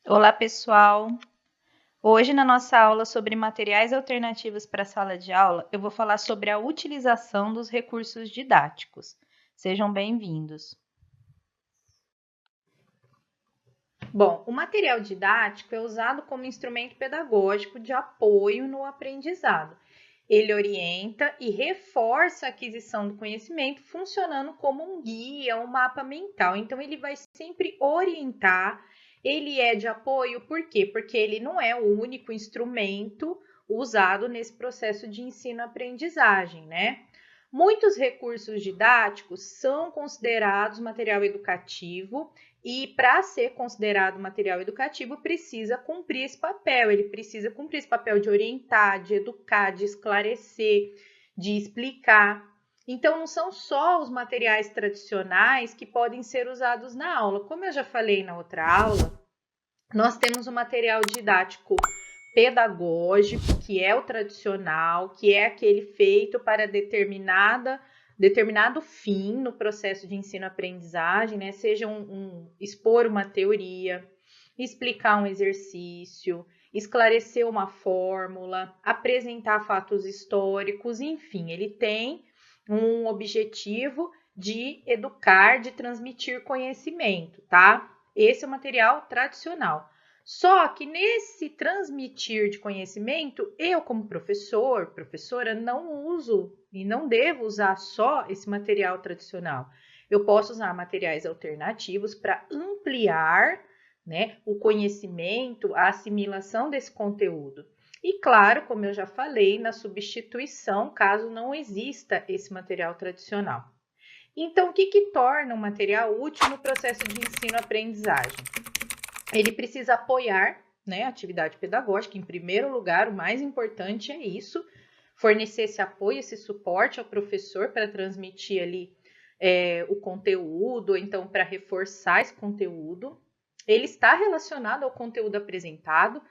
Olá, pessoal! Hoje, na nossa aula sobre materiais alternativos para a sala de aula, eu vou falar sobre a utilização dos recursos didáticos. Sejam bem-vindos! Bom, o material didático é usado como instrumento pedagógico de apoio no aprendizado. Ele orienta e reforça a aquisição do conhecimento, funcionando como um guia, um mapa mental. Então, ele vai sempre orientar. Ele é de apoio, por quê? Porque ele não é o único instrumento usado nesse processo de ensino-aprendizagem, né? Muitos recursos didáticos são considerados material educativo e, para ser considerado material educativo, precisa cumprir esse papel. Ele precisa cumprir esse papel de orientar, de educar, de esclarecer, de explicar. Então, não são só os materiais tradicionais que podem ser usados na aula. Como eu já falei na outra aula, nós temos o material didático pedagógico, que é o tradicional, que é aquele feito para determinado fim no processo de ensino-aprendizagem, né? Seja expor uma teoria, explicar um exercício, esclarecer uma fórmula, apresentar fatos históricos, enfim, ele tem um objetivo de educar, de transmitir conhecimento, tá? Esse é o material tradicional. Só que nesse transmitir de conhecimento, eu como professora, não uso e não devo usar só esse material tradicional. Eu posso usar materiais alternativos para ampliar, né, o conhecimento, a assimilação desse conteúdo. E claro, como eu já falei, na substituição, caso não exista esse material tradicional. Então, o que torna um material útil no processo de ensino-aprendizagem? Ele precisa apoiar, né, a atividade pedagógica. Em primeiro lugar, o mais importante é isso, fornecer esse apoio, esse suporte ao professor para transmitir ali o conteúdo, ou então para reforçar esse conteúdo. Ele está relacionado ao conteúdo apresentado.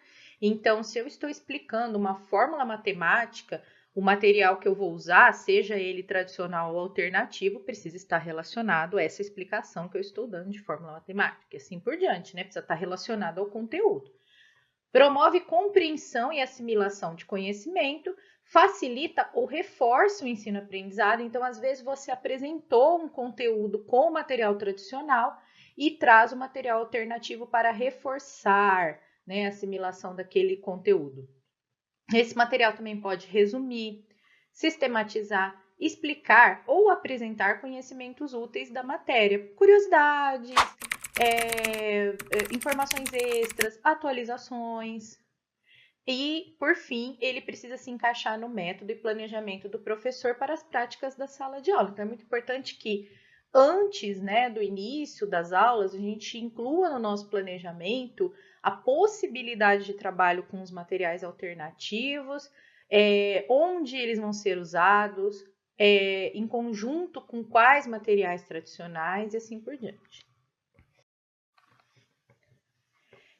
Então, se eu estou explicando uma fórmula matemática, o material que eu vou usar, seja ele tradicional ou alternativo, precisa estar relacionado a essa explicação que eu estou dando de fórmula matemática, e assim por diante, né? Precisa estar relacionado ao conteúdo. Promove compreensão e assimilação de conhecimento, facilita ou reforça o ensino-aprendizado. Então, às vezes, você apresentou um conteúdo com o material tradicional e traz o material alternativo para reforçar, né, a assimilação daquele conteúdo. Esse material também pode resumir, sistematizar, explicar ou apresentar conhecimentos úteis da matéria, curiosidades, informações extras, atualizações. E, por fim, ele precisa se encaixar no método e planejamento do professor para as práticas da sala de aula. Então, é muito importante que antes, né, do início das aulas, a gente inclua no nosso planejamento a possibilidade de trabalho com os materiais alternativos, onde eles vão ser usados, em conjunto com quais materiais tradicionais e assim por diante.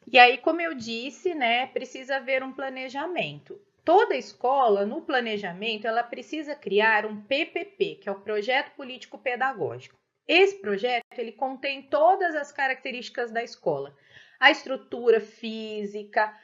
E aí, como eu disse, né, precisa haver um planejamento. Toda escola, no planejamento, ela precisa criar um PPP, que é o Projeto Político Pedagógico. Esse projeto, ele contém todas as características da escola. A estrutura física,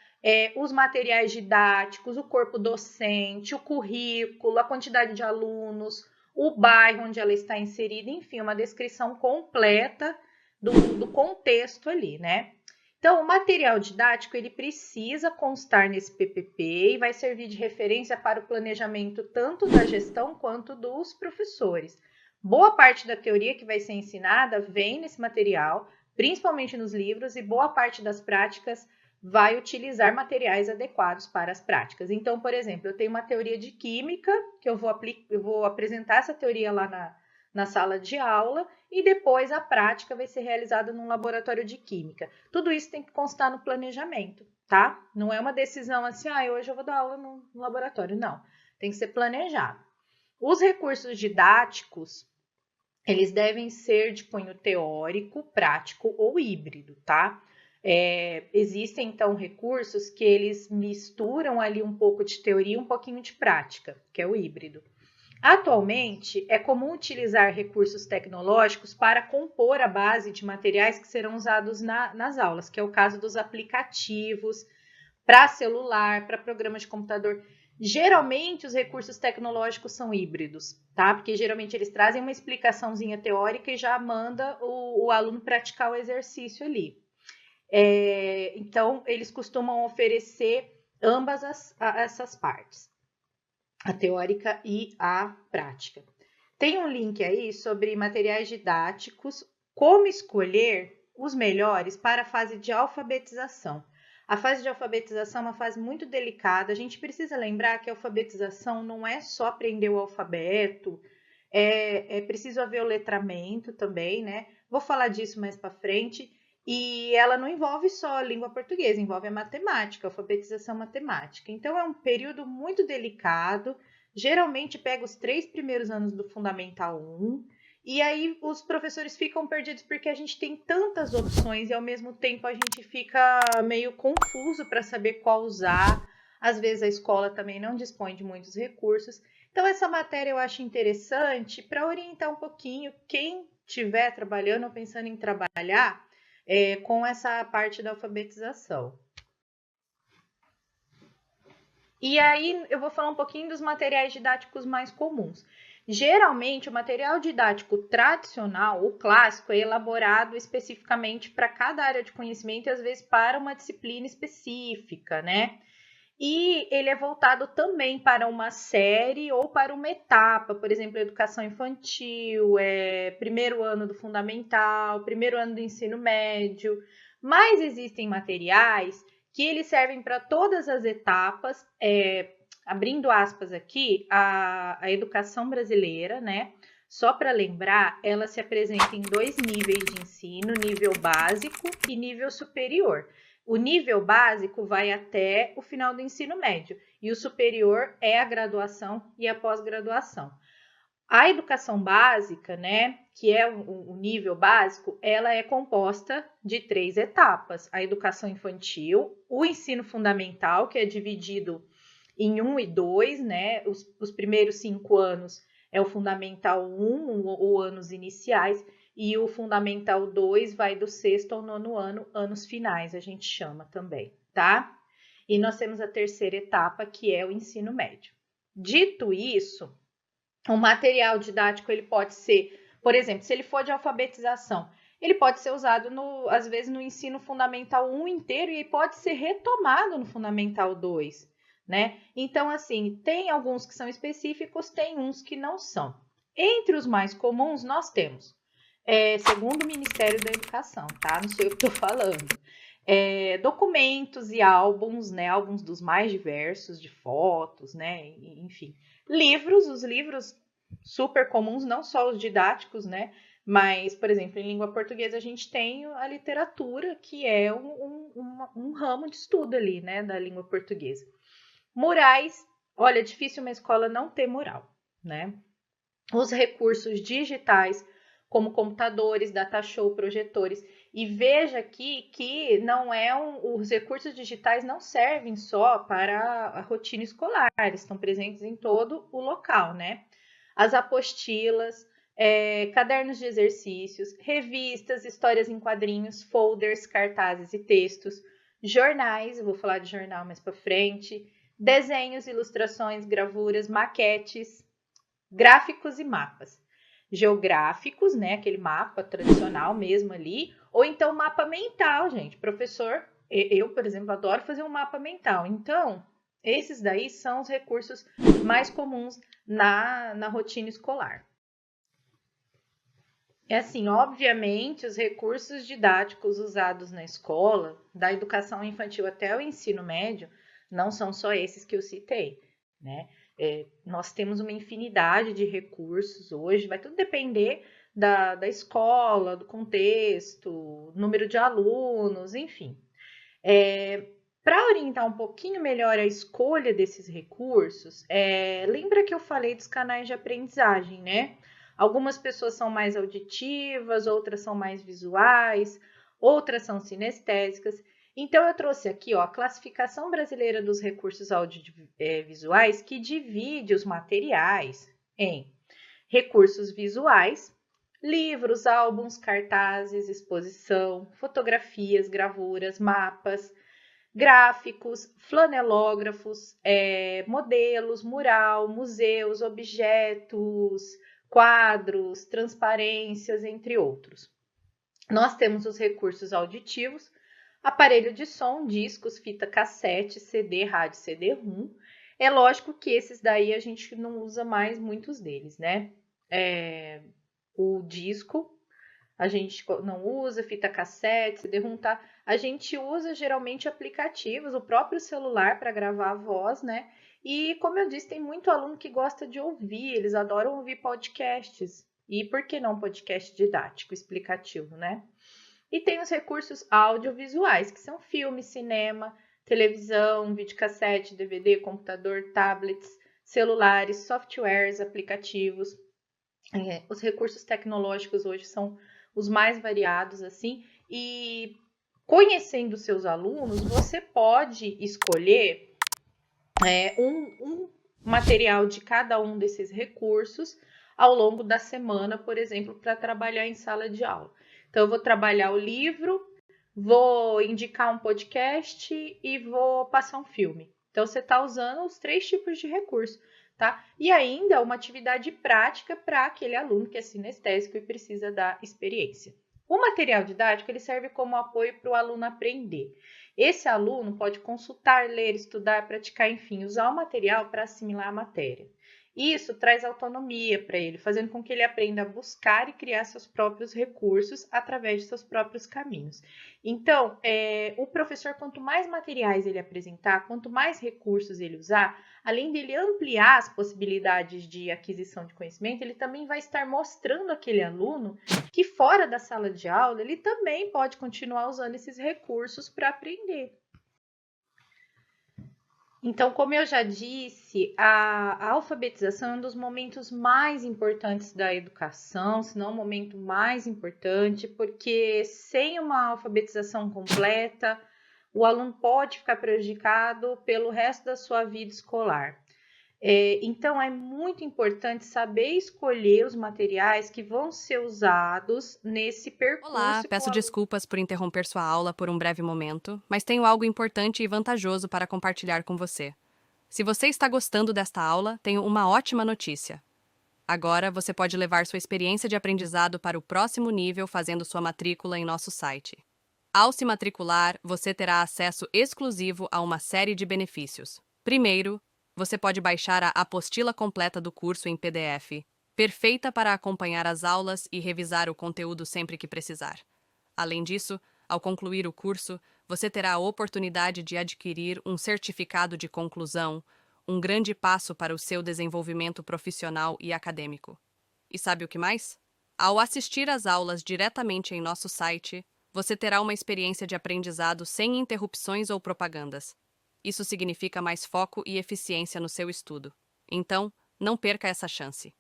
os materiais didáticos, o corpo docente, o currículo, a quantidade de alunos, o bairro onde ela está inserida, enfim, uma descrição completa do contexto ali, né? Então, o material didático ele precisa constar nesse PPP e vai servir de referência para o planejamento tanto da gestão quanto dos professores. Boa parte da teoria que vai ser ensinada vem nesse material, principalmente nos livros, e boa parte das práticas vai utilizar materiais adequados para as práticas. Então, por exemplo, eu tenho uma teoria de química, que eu vou apresentar essa teoria lá na sala de aula, e depois a prática vai ser realizada num laboratório de química. Tudo isso tem que constar no planejamento, tá? Não é uma decisão assim, hoje eu vou dar aula no laboratório. Não, tem que ser planejado. Os recursos didáticos, eles devem ser de cunho teórico, prático ou híbrido, tá? Existem, então, recursos que eles misturam ali um pouco de teoria e um pouquinho de prática, que é o híbrido. Atualmente, é comum utilizar recursos tecnológicos para compor a base de materiais que serão usados nas aulas, que é o caso dos aplicativos para celular, para programas de computador. Geralmente, os recursos tecnológicos são híbridos, tá? Porque geralmente eles trazem uma explicaçãozinha teórica e já manda o aluno praticar o exercício ali. Então, eles costumam oferecer ambas essas partes, a teórica e a prática. Tem um link aí sobre materiais didáticos, como escolher os melhores para a fase de alfabetização. A fase de alfabetização é uma fase muito delicada. A gente precisa lembrar que a alfabetização não é só aprender o alfabeto, é preciso haver o letramento também, né? Vou falar disso mais para frente. E ela não envolve só a língua portuguesa, envolve a matemática, a alfabetização matemática. Então, é um período muito delicado. Geralmente pega os 3 primeiros anos do Fundamental 1, e aí os professores ficam perdidos porque a gente tem tantas opções e ao mesmo tempo a gente fica meio confuso para saber qual usar. Às vezes a escola também não dispõe de muitos recursos. Então essa matéria eu acho interessante para orientar um pouquinho quem estiver trabalhando ou pensando em trabalhar com essa parte da alfabetização. E aí eu vou falar um pouquinho dos materiais didáticos mais comuns. Geralmente, o material didático tradicional, o clássico, é elaborado especificamente para cada área de conhecimento e às vezes para uma disciplina específica, né? E ele é voltado também para uma série ou para uma etapa, por exemplo, educação infantil, primeiro ano do fundamental, primeiro ano do ensino médio. Mas existem materiais que eles servem para todas as etapas, abrindo aspas aqui, a educação brasileira, né? Só para lembrar, ela se apresenta em 2 níveis de ensino, nível básico e nível superior. O nível básico vai até o final do ensino médio e o superior é a graduação e a pós-graduação. A educação básica, né, que é o nível básico, ela é composta de 3 etapas. A educação infantil, o ensino fundamental, que é dividido em 1 e 2, né, os primeiros 5 anos é o fundamental 1, ou anos iniciais, e o fundamental 2 vai do 6º ao 9º ano, anos finais, a gente chama também, tá? E nós temos a terceira etapa, que é o ensino médio. Dito isso, o material didático, ele pode ser, por exemplo, se ele for de alfabetização, ele pode ser usado, às vezes, no ensino fundamental 1 inteiro e pode ser retomado no fundamental 2, né? Então, assim, tem alguns que são específicos, tem uns que não são. Entre os mais comuns, nós temos, segundo o Ministério da Educação, tá? Não sei o que estou falando. Documentos e álbuns, né? Álbuns dos mais diversos, de fotos, né? Enfim. Os livros super comuns, não só os didáticos, né? Mas, por exemplo, em língua portuguesa a gente tem a literatura, que é um ramo de estudo ali, né? Da língua portuguesa. Murais, olha, é difícil uma escola não ter mural, né? Os recursos digitais, como computadores, data show, projetores. E veja aqui que os recursos digitais não servem só para a rotina escolar, eles estão presentes em todo o local, né? As apostilas, cadernos de exercícios, revistas, histórias em quadrinhos, folders, cartazes e textos, jornais, eu vou falar de jornal mais para frente, desenhos, ilustrações, gravuras, maquetes, gráficos e mapas. Geográficos, né? Aquele mapa tradicional mesmo ali, ou então mapa mental, gente. Professor, eu, por exemplo, adoro fazer um mapa mental. Então, esses daí são os recursos mais comuns na rotina escolar. Assim, obviamente, os recursos didáticos usados na escola, da educação infantil até o ensino médio, não são só esses que eu citei, né? Nós temos uma infinidade de recursos hoje, vai tudo depender da escola, do contexto, número de alunos, enfim. Para orientar um pouquinho melhor a escolha desses recursos, lembra que eu falei dos canais de aprendizagem, né? Algumas pessoas são mais auditivas, outras são mais visuais, outras são sinestésicas. Então, eu trouxe aqui a Classificação Brasileira dos Recursos Audiovisuais, que divide os materiais em recursos visuais, livros, álbuns, cartazes, exposição, fotografias, gravuras, mapas, gráficos, flanelógrafos, modelos, mural, museus, objetos, quadros, transparências, entre outros. Nós temos os recursos auditivos, aparelho de som, discos, fita cassete, CD, rádio, CD-ROM. É lógico que esses daí a gente não usa mais muitos deles, né? O disco a gente não usa, fita cassete, CD-ROM, tá? A gente usa geralmente aplicativos, o próprio celular para gravar a voz, né? E como eu disse, tem muito aluno que gosta de ouvir, eles adoram ouvir podcasts. E por que não podcast didático, explicativo, né? E tem os recursos audiovisuais, que são filme, cinema, televisão, videocassete, DVD, computador, tablets, celulares, softwares, aplicativos. Os recursos tecnológicos hoje são os mais variados, assim, e conhecendo seus alunos, você pode escolher um material de cada um desses recursos ao longo da semana, por exemplo, para trabalhar em sala de aula. Então, eu vou trabalhar o livro, vou indicar um podcast e vou passar um filme. Então, você está usando os 3 tipos de recurso, tá? E ainda uma atividade prática para aquele aluno que é sinestésico e precisa da experiência. O material didático ele serve como apoio para o aluno aprender. Esse aluno pode consultar, ler, estudar, praticar, enfim, usar o material para assimilar a matéria. Isso traz autonomia para ele, fazendo com que ele aprenda a buscar e criar seus próprios recursos através de seus próprios caminhos. Então, o professor, quanto mais materiais ele apresentar, quanto mais recursos ele usar, além dele ampliar as possibilidades de aquisição de conhecimento, ele também vai estar mostrando àquele aluno que fora da sala de aula, ele também pode continuar usando esses recursos para aprender. Então, como eu já disse, a alfabetização é um dos momentos mais importantes da educação, se não o momento mais importante, porque sem uma alfabetização completa, o aluno pode ficar prejudicado pelo resto da sua vida escolar. Então, é muito importante saber escolher os materiais que vão ser usados nesse percurso. Olá, peço desculpas por interromper sua aula por um breve momento, mas tenho algo importante e vantajoso para compartilhar com você. Se você está gostando desta aula, tenho uma ótima notícia. Agora você pode levar sua experiência de aprendizado para o próximo nível fazendo sua matrícula em nosso site. Ao se matricular, você terá acesso exclusivo a uma série de benefícios. Primeiro, você pode baixar a apostila completa do curso em PDF, perfeita para acompanhar as aulas e revisar o conteúdo sempre que precisar. Além disso, ao concluir o curso, você terá a oportunidade de adquirir um certificado de conclusão, um grande passo para o seu desenvolvimento profissional e acadêmico. E sabe o que mais? Ao assistir às aulas diretamente em nosso site, você terá uma experiência de aprendizado sem interrupções ou propagandas. Isso significa mais foco e eficiência no seu estudo. Então, não perca essa chance.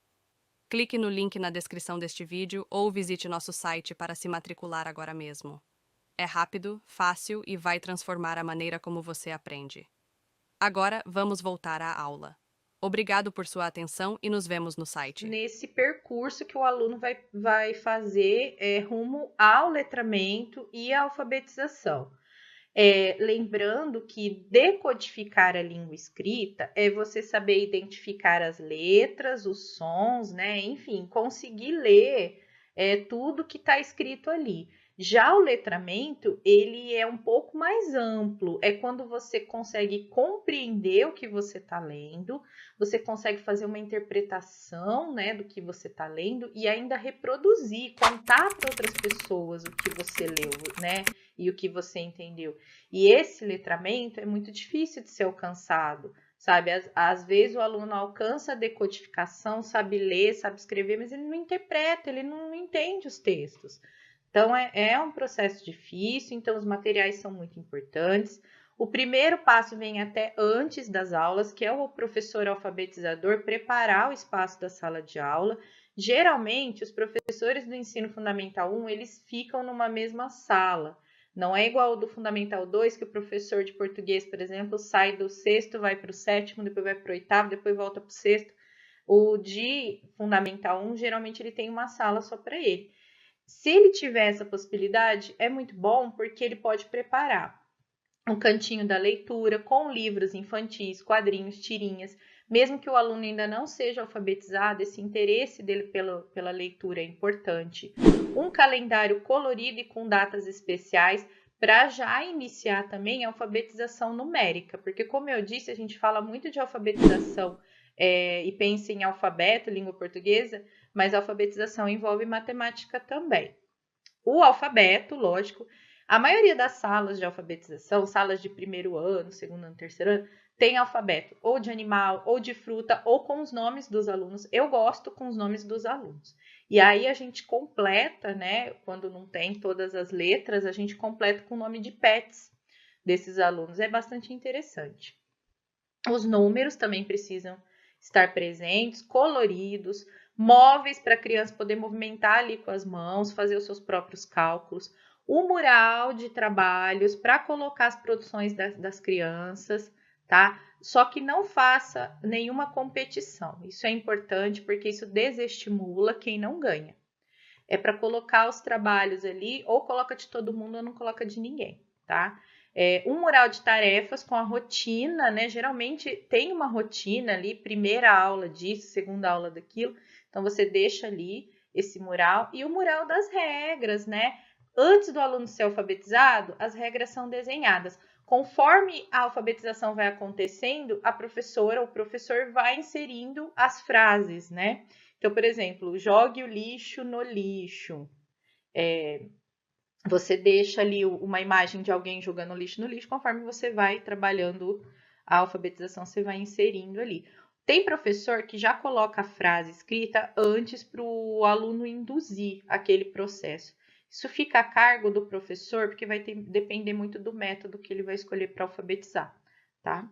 Clique no link na descrição deste vídeo ou visite nosso site para se matricular agora mesmo. É rápido, fácil e vai transformar a maneira como você aprende. Agora, vamos voltar à aula. Obrigado por sua atenção e nos vemos no site. Nesse percurso que o aluno vai fazer rumo ao letramento e à alfabetização. Lembrando que decodificar a língua escrita é você saber identificar as letras, os sons, né? Enfim, conseguir ler tudo que está escrito ali. Já o letramento, ele é um pouco mais amplo, é quando você consegue compreender o que você está lendo, você consegue fazer uma interpretação, né, do que você está lendo e ainda reproduzir, contar para outras pessoas o que você leu, né, e o que você entendeu. E esse letramento é muito difícil de ser alcançado, sabe? Às vezes o aluno alcança a decodificação, sabe ler, sabe escrever, mas ele não interpreta, ele não entende os textos. Então, é um processo difícil, então os materiais são muito importantes. O primeiro passo vem até antes das aulas, que é o professor alfabetizador preparar o espaço da sala de aula. Geralmente, os professores do ensino fundamental 1, eles ficam numa mesma sala. Não é igual ao do Fundamental 2, que o professor de português, por exemplo, sai do sexto, vai para o sétimo, depois vai para o oitavo, depois volta para o sexto. O de Fundamental 1, geralmente ele tem uma sala só para ele. Se ele tiver essa possibilidade, é muito bom porque ele pode preparar um cantinho da leitura com livros infantis, quadrinhos, tirinhas. Mesmo que o aluno ainda não seja alfabetizado, esse interesse dele pela leitura é importante. Um calendário colorido e com datas especiais para já iniciar também a alfabetização numérica, porque como eu disse, a gente fala muito de alfabetização e pensa em alfabeto, língua portuguesa, mas a alfabetização envolve matemática também. O alfabeto, lógico, a maioria das salas de alfabetização, salas de primeiro ano, segundo ano, terceiro ano, tem alfabeto ou de animal, ou de fruta, ou com os nomes dos alunos. Eu gosto com os nomes dos alunos. E aí a gente completa, né? Quando não tem todas as letras, a gente completa com o nome de pets desses alunos. É bastante interessante. Os números também precisam estar presentes, coloridos, móveis para a criança poder movimentar ali com as mãos, fazer os seus próprios cálculos, o mural de trabalhos para colocar as produções das crianças, tá? Só que não faça nenhuma competição. Isso é importante porque isso desestimula quem não ganha. É para colocar os trabalhos ali, ou coloca de todo mundo ou não coloca de ninguém, tá? Um mural de tarefas com a rotina, né? Geralmente tem uma rotina ali, primeira aula disso, segunda aula daquilo. Então, você deixa ali esse mural e o mural das regras, né? Antes do aluno ser alfabetizado, as regras são desenhadas. Conforme a alfabetização vai acontecendo, a professora ou o professor vai inserindo as frases, né? Então, por exemplo, jogue o lixo no lixo. Você deixa ali uma imagem de alguém jogando lixo no lixo, conforme você vai trabalhando a alfabetização, você vai inserindo ali. Tem professor que já coloca a frase escrita antes para o aluno induzir aquele processo. Isso fica a cargo do professor, porque vai depender muito do método que ele vai escolher para alfabetizar, tá?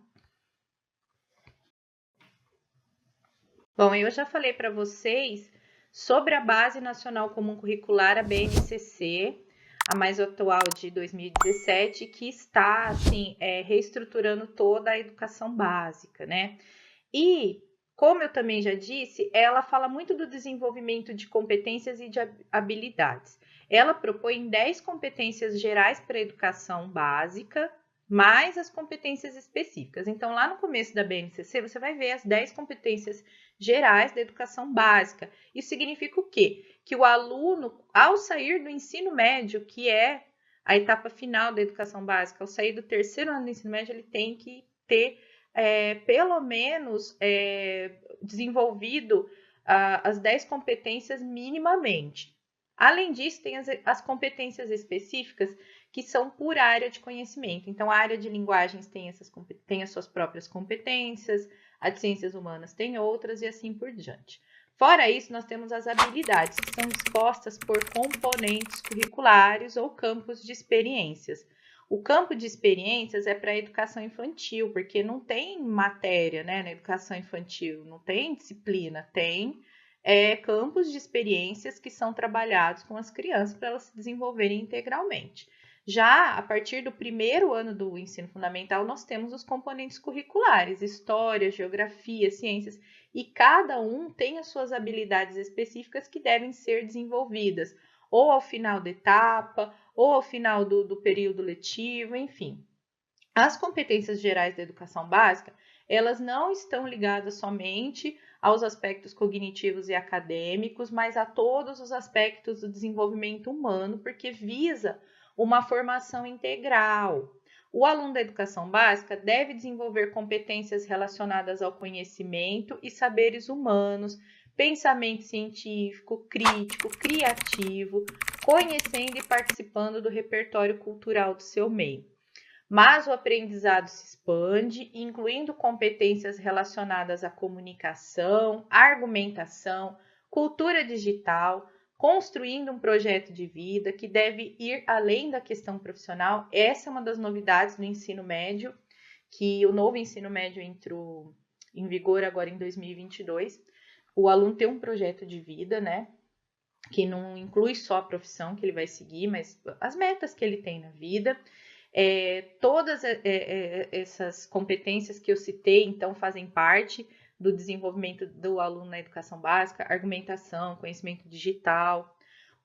Bom, eu já falei para vocês sobre a Base Nacional Comum Curricular, a BNCC, a mais atual de 2017, que está, assim, reestruturando toda a educação básica, né? E, como eu também já disse, ela fala muito do desenvolvimento de competências e de habilidades. Ela propõe 10 competências gerais para a educação básica, mais as competências específicas. Então, lá no começo da BNCC, você vai ver as 10 competências gerais da educação básica. Isso significa o quê? Que o aluno, ao sair do ensino médio, que é a etapa final da educação básica, ao sair do terceiro ano do ensino médio, ele tem que ter pelo menos desenvolvido as 10 competências minimamente. Além disso, tem as competências específicas que são por área de conhecimento. Então, a área de linguagens tem as suas próprias competências, a de ciências humanas tem outras e assim por diante. Fora isso, nós temos as habilidades, que são dispostas por componentes curriculares ou campos de experiências. O campo de experiências é para a educação infantil, porque não tem matéria, né, na educação infantil, não tem disciplina, tem campos de experiências que são trabalhados com as crianças para elas se desenvolverem integralmente. Já a partir do primeiro ano do ensino fundamental, nós temos os componentes curriculares, história, geografia, ciências, e cada um tem as suas habilidades específicas que devem ser desenvolvidas, ou ao final da etapa, ou ao final do período letivo, enfim. As competências gerais da educação básica, elas não estão ligadas somente aos aspectos cognitivos e acadêmicos, mas a todos os aspectos do desenvolvimento humano, porque visa uma formação integral. O aluno da educação básica deve desenvolver competências relacionadas ao conhecimento e saberes humanos, pensamento científico, crítico, criativo, conhecendo e participando do repertório cultural do seu meio. Mas o aprendizado se expande, incluindo competências relacionadas à comunicação, argumentação, cultura digital, construindo um projeto de vida que deve ir além da questão profissional. Essa é uma das novidades do ensino médio, que o novo ensino médio entrou em vigor agora em 2022. O aluno tem um projeto de vida, né? Que não inclui só a profissão que ele vai seguir, mas as metas que ele tem na vida. Todas essas competências que eu citei, então, fazem parte do desenvolvimento do aluno na educação básica, argumentação, conhecimento digital.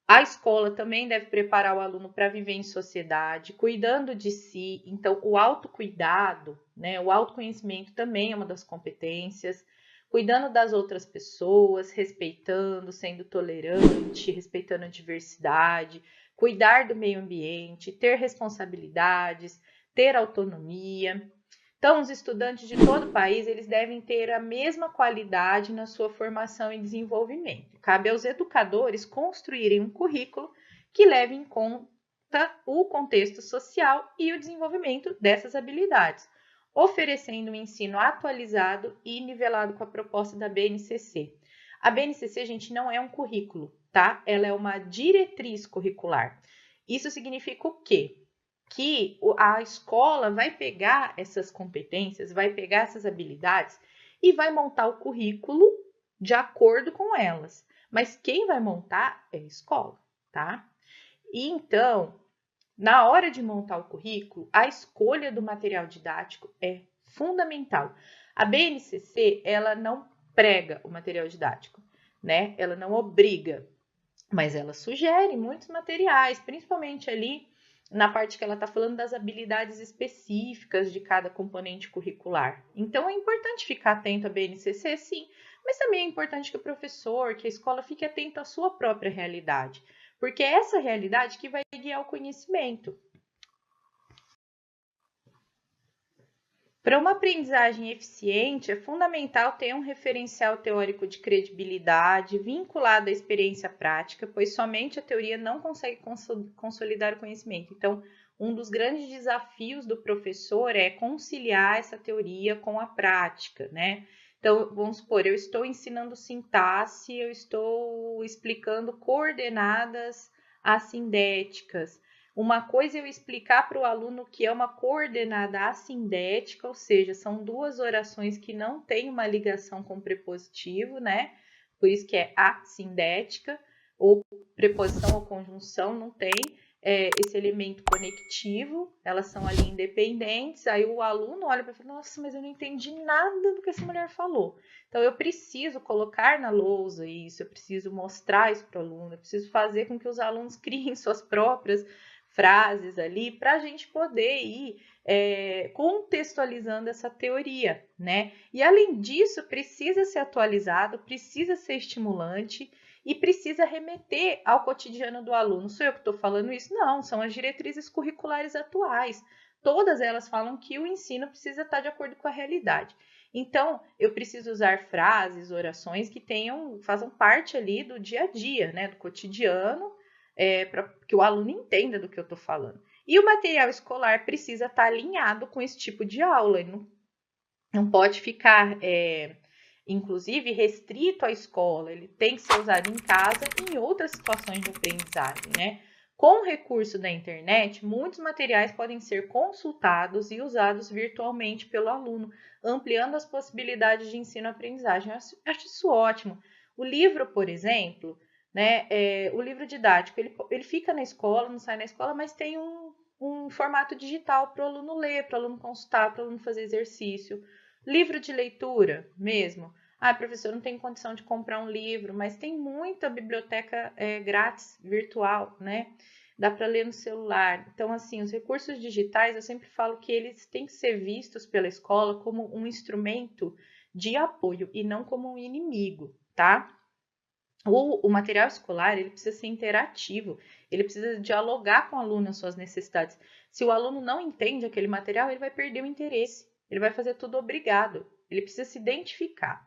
A escola também deve preparar o aluno para viver em sociedade, cuidando de si. Então, o autocuidado, né, o autoconhecimento também é uma das competências. Cuidando das outras pessoas, respeitando, sendo tolerante, respeitando a diversidade, cuidar do meio ambiente, ter responsabilidades, ter autonomia. Então, os estudantes de todo o país, eles devem ter a mesma qualidade na sua formação e desenvolvimento. Cabe aos educadores construírem um currículo que leve em conta o contexto social e o desenvolvimento dessas habilidades, oferecendo um ensino atualizado e nivelado com a proposta da BNCC. A BNCC, gente, não é um currículo, tá? Ela é uma diretriz curricular. Isso significa o quê? Que a escola vai pegar essas competências, vai pegar essas habilidades e vai montar o currículo de acordo com elas. Mas quem vai montar é a escola, tá? E então, na hora de montar o currículo, a escolha do material didático é fundamental. A BNCC, ela não prega o material didático, né? Ela não obriga, mas ela sugere muitos materiais, principalmente ali na parte que ela está falando das habilidades específicas de cada componente curricular. Então, é importante ficar atento à BNCC, sim, mas também é importante que o professor, que a escola fique atento à sua própria realidade, porque é essa realidade que vai guiar o conhecimento. Para uma aprendizagem eficiente, é fundamental ter um referencial teórico de credibilidade vinculado à experiência prática, pois somente a teoria não consegue consolidar o conhecimento. Então, um dos grandes desafios do professor é conciliar essa teoria com a prática, né? Então, vamos supor, eu estou ensinando sintaxe, eu estou explicando coordenadas assindéticas. Uma coisa é eu explicar para o aluno que é uma coordenada assindética, ou seja, são duas orações que não têm uma ligação com prepositivo, né? Por isso que é assindética, ou preposição ou conjunção não tem esse elemento conectivo, elas são ali independentes, aí o aluno olha para e fala, nossa, mas eu não entendi nada do que essa mulher falou. Então, eu preciso colocar na lousa isso, eu preciso mostrar isso para o aluno, eu preciso fazer com que os alunos criem suas próprias frases ali para a gente poder ir contextualizando essa teoria, né? E além disso, precisa ser atualizado, precisa ser estimulante e precisa remeter ao cotidiano do aluno. Sou eu que estou falando isso? Não, são as diretrizes curriculares atuais. Todas elas falam que o ensino precisa estar de acordo com a realidade. Então, eu preciso usar frases, orações que façam parte ali do dia a dia, né? Do cotidiano, para que o aluno entenda do que eu estou falando. E o material escolar precisa estar alinhado com esse tipo de aula. Ele não pode ficar, inclusive, restrito à escola. Ele tem que ser usado em casa e em outras situações de aprendizagem, né? Com o recurso da internet, muitos materiais podem ser consultados e usados virtualmente pelo aluno, ampliando as possibilidades de ensino-aprendizagem. Eu acho isso ótimo. O livro, por exemplo, né, o livro didático, ele fica na escola, não sai na escola, mas tem um formato digital para o aluno ler, para o aluno consultar, para o aluno fazer exercício. Livro de leitura mesmo. Ah, professor, não tem condição de comprar um livro, mas tem muita biblioteca grátis, virtual, né? Dá para ler no celular. Então, assim, os recursos digitais, eu sempre falo que eles têm que ser vistos pela escola como um instrumento de apoio e não como um inimigo, tá? O material escolar, ele precisa ser interativo, ele precisa dialogar com o aluno as suas necessidades. Se o aluno não entende aquele material, ele vai perder o interesse, ele vai fazer tudo obrigado, ele precisa se identificar.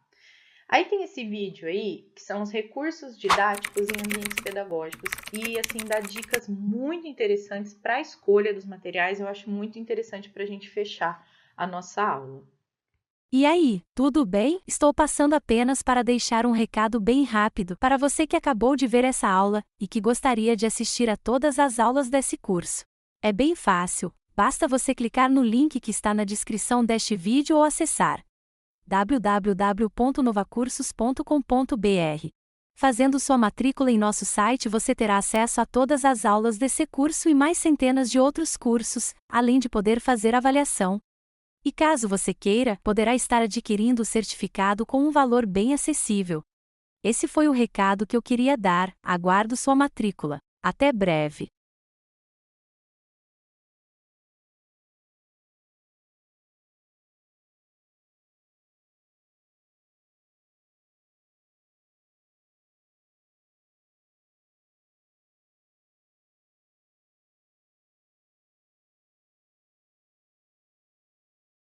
Aí tem esse vídeo aí, que são os recursos didáticos em ambientes pedagógicos, e assim, dá dicas muito interessantes para a escolha dos materiais, eu acho muito interessante para a gente fechar a nossa aula. E aí, tudo bem? Estou passando apenas para deixar um recado bem rápido para você que acabou de ver essa aula e que gostaria de assistir a todas as aulas desse curso. É bem fácil, basta você clicar no link que está na descrição deste vídeo ou acessar www.novacursos.com.br. Fazendo sua matrícula em nosso site, você terá acesso a todas as aulas desse curso e mais centenas de outros cursos, além de poder fazer avaliação. E caso você queira, poderá estar adquirindo o certificado com um valor bem acessível. Esse foi o recado que eu queria dar. Aguardo sua matrícula. Até breve!